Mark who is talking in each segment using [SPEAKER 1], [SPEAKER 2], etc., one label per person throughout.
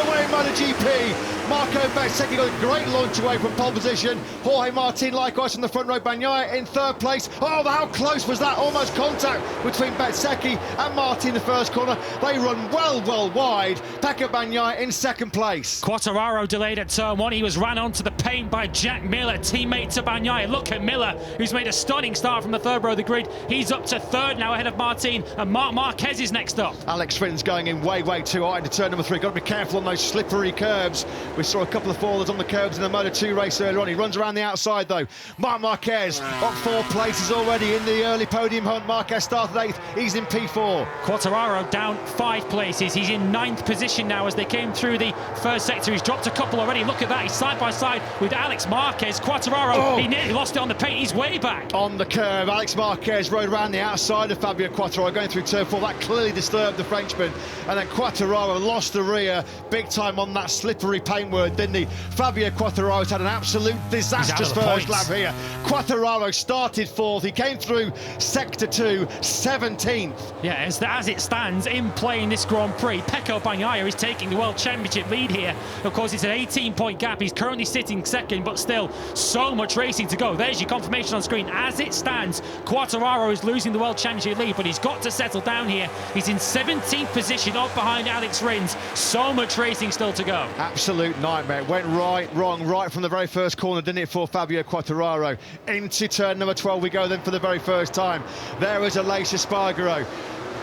[SPEAKER 1] the way in MotoGP. Marco Bezzecchi got a great launch away from pole position. Jorge Martin likewise from the front row. Bagnaia in third place. Oh, how close was that? Almost contact between Bezzecchi and Martin in the first corner. They run well wide. Pecco Bagnaia in second place.
[SPEAKER 2] Quartararo delayed at turn one. He was ran onto the paint by Jack Miller, teammate to Bagnaia. Look at Miller, who's made a stunning start from the third row of the grid. He's up to third now ahead of Martin, and Marc Marquez is next up.
[SPEAKER 1] Alex Rins going in way too high into turn number 3. Got to be careful on those slippery curbs. We saw a couple of fallers on the curbs in the Moto2 race earlier on. He runs around the outside though. Marc Marquez up 4 places already in the early podium hunt. Marquez started 8th. He's in P4.
[SPEAKER 2] Quartararo down 5 places. He's in 9th position now as they came through the first sector. He's dropped a couple already. Look at that. He's side by side with Alex Marquez. Quartararo, he nearly lost it on the paint. He's way back.
[SPEAKER 1] On the curve, Alex Marquez rode around the outside of Fabio Quartararo going through turn 4. That clearly disturbed the Frenchman. And then Quartararo lost the rear big time on that slippery paintwork, didn't he? Fabio Quartararo's had an absolute disastrous first lap here. Quartararo started 4th. He came through sector 2, 17th.
[SPEAKER 2] Yeah, as it stands in play in this Grand Prix, Pecco Bagnaia is taking the World Championship lead here. Of course, it's an 18-point gap. He's currently sitting second, but still so much racing to go. There's your confirmation on screen. As it stands, Quartararo is losing the World Championship lead, but he's got to settle down here. He's in 17th position, up behind Alex Rins. So much racing still to go.
[SPEAKER 1] Absolute nightmare. Went wrong right from the very first corner, didn't it, for Fabio Quartararo? Into turn number 12 we go then for the very first time. There is Aleix Espargaro,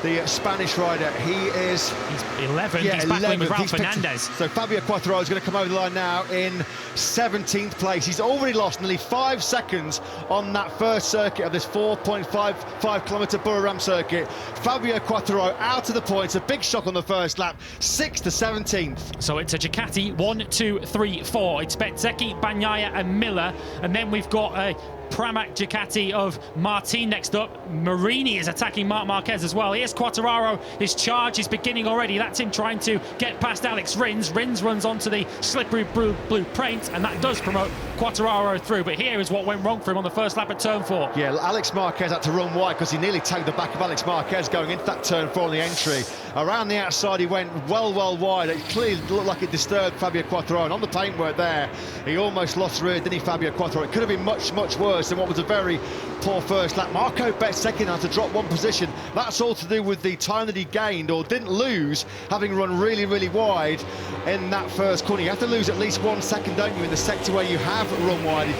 [SPEAKER 1] the Spanish rider. He's
[SPEAKER 2] 11th. He's battling with Raul Fernandez.
[SPEAKER 1] So Fabio Quartararo is going to come over the line now in 17th place. He's already lost nearly 5 seconds on that first circuit of this 4.55 kilometre Buriram circuit. Fabio Quartararo out of the points. A big shock on the first lap, 6th to 17th.
[SPEAKER 2] So it's a Ducati 1, 2, 3, 4. It's Bezzecchi, Bagnaia and Miller, and then we've got a Pramac Ducati of Martin next up. Marini is attacking Marc Marquez as well. Here's Quartararo. His charge is beginning already. That's him trying to get past Alex Rins. Rins runs onto the slippery blue paint, and that does promote Quartararo through. But here is what went wrong for him on the first lap at turn 4.
[SPEAKER 1] Yeah, Alex Marquez had to run wide because he nearly tagged the back of Alex Marquez going into that turn 4 on the entry. Around the outside, he went well wide. It clearly looked like it disturbed Fabio Quartararo. And on the paintwork there, he almost lost rear, didn't he, Fabio Quartararo? It could have been much worse than what was a very poor first lap. Marco Bezzecchi had to drop 1 position. That's all to do with the time that he gained or didn't lose, having run really wide in that first corner. You have to lose at least 1 second, don't you, in the sector where you have run wide.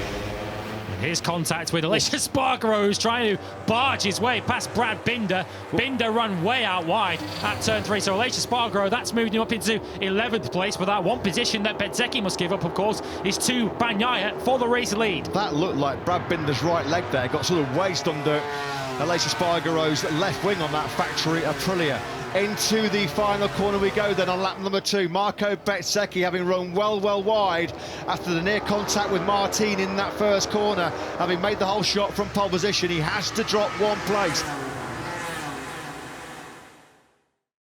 [SPEAKER 2] Here's contact with Aleix Espargaro, who's trying to barge his way past Brad Binder. Binder run way out wide at turn 3. So Aleix Espargaro, that's moved him up into 11th place. But that 1 position that Bezzecchi must give up, of course, is to Bagnaia for the race lead.
[SPEAKER 1] That looked like Brad Binder's right leg there. Got sort of waced under Aleix Espargaro's left wing on that factory Aprilia. Into the final corner we go then on lap number 2. Marco Bezzecchi having run well wide after the near contact with Martin in that first corner. Having made the whole shot from pole position, he has to drop 1 place.